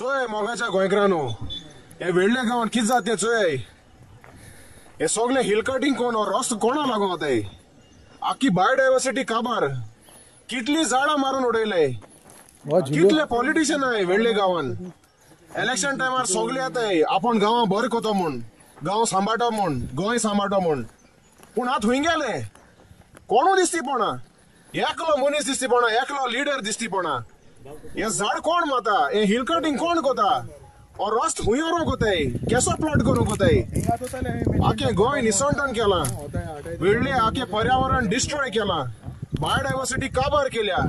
चोय मोगाच्या गोंयकारांनो हे वेळल्या गावात कित जाते चोय हे सगळे हिल कटिंग कोण रस्त कोणा लागू होते आखी बायोडायव्हर्सिटी काबार कितली झाडा मारून उडयले कितले पॉलिटिशियन आहे वेळले गावान इलेक्शन टायमार सगळे येताय आपण गावा बरें कोतो म्हूण गांव सांबाळटा म्हूण गोंय सांबाळटा म्हूण पूण आत हुंय गेले कोणू दिसती पडना एकलो मनीस दिसती पडना एकलो लिडर दिसती पडना हे झाड कोण माता हे हिल कटिंग कोण कोता और रस्त हुंयारो कोताय केसो प्लॉट करूं कोताय आखे गोंय निसंटन केला वेळले आखे पर्यावरण डिस्ट्रॉय केला बायोडायव्हर्सिटी काबार केल्या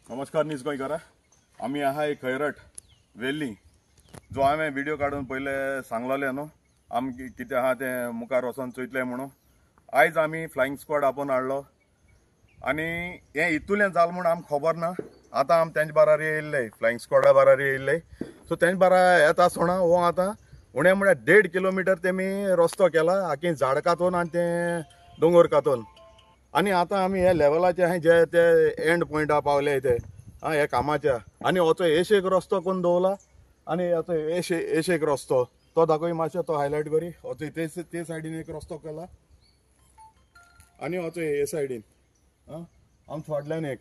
नमस्कार न्यूज गोंयकारा आमी आहा एक खैरट वेल्ली जो हांवें व्हिडिओ काडून पयले सांगलोले न्हू आम कितें आहा तें मुखार वचोन चोयतले म्हणून आयज आमी फ्लायंग स्क्वॉड आपोवन हाडलो आनी हें इतुलें जाल म्हूण आमकां खबर ना आतां आमी तेंचे बारार येयल्ले फ्लायंग स्क्वॉडा बारार येयल्ले सो तेंचे बारा येता आसतना हो आतां उणें म्हळ्यार 1.5 किलोमिटर तेमी रस्तो केला आखी झाड कातून आनी तें दोंगर कातून आनी आतां आमी हे लेवलाचे आहाय जे ते एंड पॉयंटा पावले ते हे कामाच्या आनी होचो एश एक रस्तो करून दवरला आनी होचो एश एक रस्तो तो दाखय मातशें तो हायलायट करी होचो ते सायडीन एक रस्तो केला आनी होचो हे सायडीन आमच्या फाटल्यान एक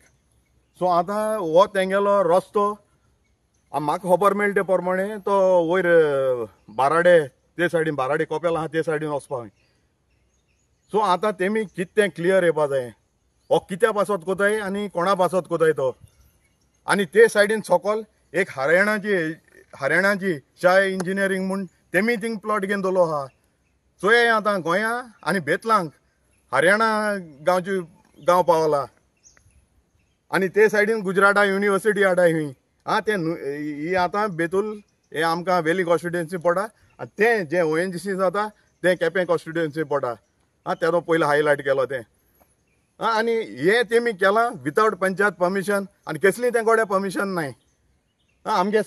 सो आतां हो तेंगेलो रस्तो म्हाका खबर मेळ्ळे ते प्रमाणे तो वयर बाराडे ते सायडीन बाराडे कोपेल आहा ते सायडीन वचपा सो आतां तेमी कितें क्लियर येवपा जाय हो कित्या पासत कोताय आनी कोणा पासत कोताय तो आनी ते सायडीन सकल एक हरियाणाची चाय इंजिनियरींग म्हूण तेमी थिंग प्लॉट घेवन दवरलो आहा सो हे आतां गोंया आनी बेतलांक हरियाणा गांव पावला आनी ते सायडीन गुजराता युनिवर्सिटी आडाय हुंय ते ही आतां बेतूल हे आमकां वेली कॉन्स्टिट्युएन्सी पडटा आनी तें जें ONGC जाता तें केपें कॉन्स्टिट्युएन्सी पडटा तेजो पयलो हायलायट केलो तें आनी हे तेमी केलां विथावट पंचायत परमिशन आनी कसली तें गोडे परमिशन नाय आमगे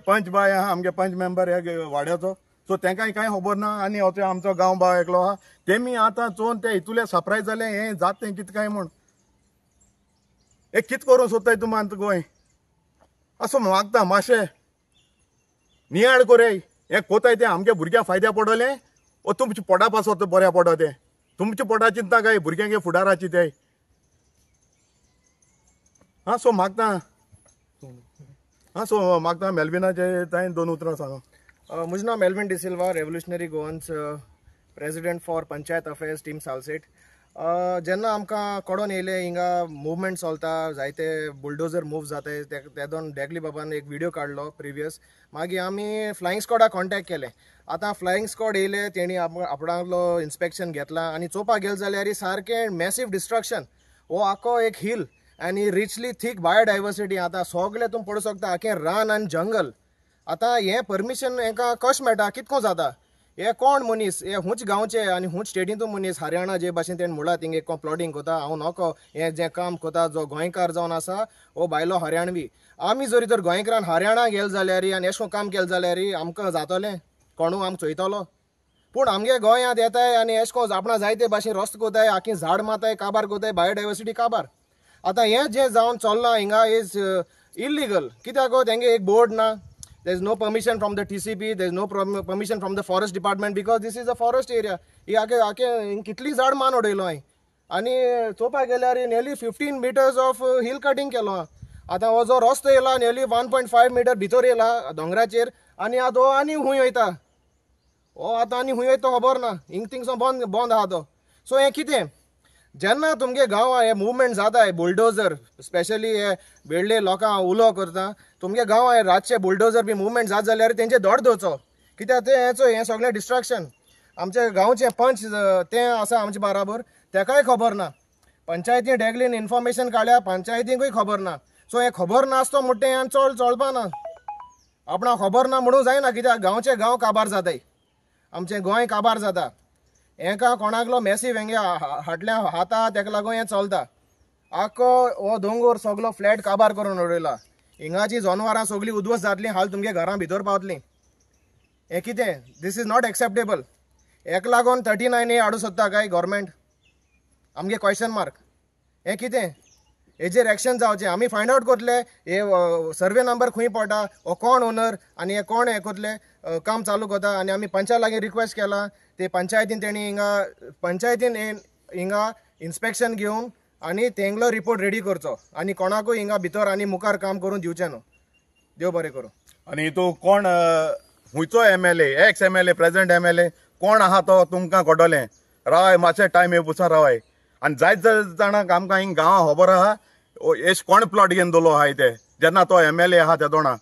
पंच बाय आहा आमगे पंच मेंबर हे वाड्याचो सो तेंकाय कांय खबर ना आनी हो आमचो गांव बाव एकलो आहा तेमी आतां चोवन ते इतुले सरप्रायज जाले हें जात तें कितें काय म्हूण हे कितें करूं सोदताय तुमी आतां गोंय असो मागता मातशें नियाळ कोराय हें कोताय तें आमगे भुरग्यां फायद्या पडलें ओ तुमच्या पोटा पासत बऱ्या पडटा तें तुमच्या पोटा चिंता काय भुरग्यांगे फुडाराची ते सो मागता मेल्विनाचे ताईन 2 उतरां सांगा म्हजें नांव Melvin D'Silva revolutionary Goans president for panchayat affairs team Salcete जेन्ना आमकां कळोन येयले हिंगा मुवमेंट चलता जायते बुलडोजर मूव जाताय ते दोन डेगली बाबान एक व्हिडिओ काडलो प्रिवियस मागीर आमी फ्लायंग स्क्वॉडाक कॉन्टेक्ट केले आतां फ्लायंग स्क्वॉड येयले तेणी आपणालो इन्स्पेक्शन घेतला आनी चोवपाक गेले जाल्यार सारकें मॅसिव डिस्ट्रक्शन हो आखो एक हिल आनी रिचली थीक बायोडायव्हर्सिटी आतां सगळे तुमी पळोवंक शकता आखें रान आनी जंगल आतां हें परमिशन हेंकां कशें मेळटा कितको जाता हे कोण मनीस हे हुंच गांवचे आनी हुंच स्टेटींतू मनीस हरियाणा जे भाशेन तेणें म्हणला थिंग एक प्लॉटिंग कोता हांव नको हें जें काम कोता जो गोंयकार जावन आसा हो भायलो हरियाणवी आमी जरी तर गोंयकारान हरियाणा गेले जाल्यार आनी अशें काम केलें जाल्यार आमकां जातलें कोणू आमकां चोयतलो पूण आमगे गोंयांत येताय आनी अशें करून आपणा जायते भाशेन रस्तो कोताय आखी झाड माताय काबार कोताय बायोडायव्हर्सिटी काबार आतां हें जें जावन चल्लां हिंगा इज इल्लीगल कित्याक तेंगे एक बोर्ड ना there is no permission from the TCP, there is no permission from the forest department because this is a forest area. ही आके कितली झाड मान उडयलो हांवें आनी चोवपाक गेल्यार nearly 15 meters of hill cutting केलो आतां हो जो रस्तो येयला नियरली 1.5 meter भितर येयला दोंगराचेर आनी आतां हो आनी खूंय वयता हो आतां आनी खूंय वयता खबर ना हिंग थिंगसो बंद आहा तो सो हें कितें जेन्ना तुमगे गांवां हे मुवमेंट जाताय बुलडोजर स्पेशली हे वेळ्ळे लोकां उलो करता तुमगे गांवां हे रातचे बुलडोजर बी मुवमेंट जात जाल्यार तेंचे दोड दवरचो कित्याक ते हें सगळें डिस्ट्रक्शन आमचे गांवचे पंच ते आसा आमचे बराबर तेकाय खबर ना पंचायतीन डेगलीन इन्फॉर्मेशन काडल्या पंचायतींकूय खबर ना सो हें खबर नासतो म्हणटा हें चलपा ना आपणा खबर ना म्हणून जायना कित्याक गांवचे गांव काबार जाताय आमचें गोंय काबार जाता हेका कोणाकलो मॅसिव हेंगे हाटल्या हाता तेका लागून हें चलता आख्खो हो दोंगर सगळो फ्लॅट काबार करून उडयला हिंगाची जनावरां सगळीं उद्ध्वस्त जातली, हाल तुमगे घरां भितर पावतलीं. हें कितें? This is not acceptable. हेका लागून 39A हाडूं सोदता काय गव्हर्मेंट? आमगे क्वेश्चन मार्क. हें कितें? हेजेर एक्शन जावचें. आमी फायंड आउट करतले हे सर्वे नंबर खंय पडटा, हो कोण ओनर आनी हे कोण हें करतले काम चालू करता. आनी आमी पंचायत लागीं रिक्वेस्ट केला, ते पंचायतीन तेणी हिंगा इन्स्पेक्शन घेवन आनी तेंगलो रिपोर्ट रेडी करचो आनी कोणाकूय हिंगा भितर आनी मुखार काम करून दिवचें न्हू. देव बरें करूं. आनी हितू कोण हुंयचो MLA, x MLA, present MLA कोण आहा तो तुमकां कळटलें. रावय मातशें टायम येवपाचो रावय. आनी जायत जाणांक आमकां हिंग गांवां खबर आहा एश कोण प्लॉट घेवन दवरलो आहाय ते जेन्ना तो MLA आहा ते तोणा.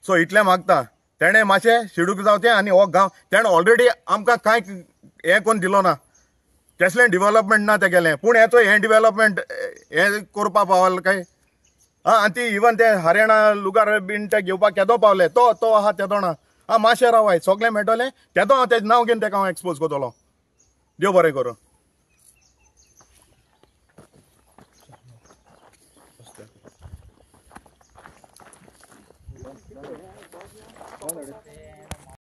सो इतलें मागता तेणें मातशें शिडूक जावचें. आनी हो गांव तेणें ऑलरेडी आमकां कांय हें कोन्न दिलो ना, कसलें डिवेलॉपमेंट ना तें केलें. पूण हेचो हें डिवेलॉपमेंट हें करपा पावल काय? आनी ती इवन ते हरियाणा लुगार बीन ते घेवपाक केदो पावले तो आहा ते तोणा. मातशें रावाय, सगळें मेळटलें. तेदो हांव तेजें नांव घेवन तेका हांव एक्सपोज करतलो. देव बरें करूं.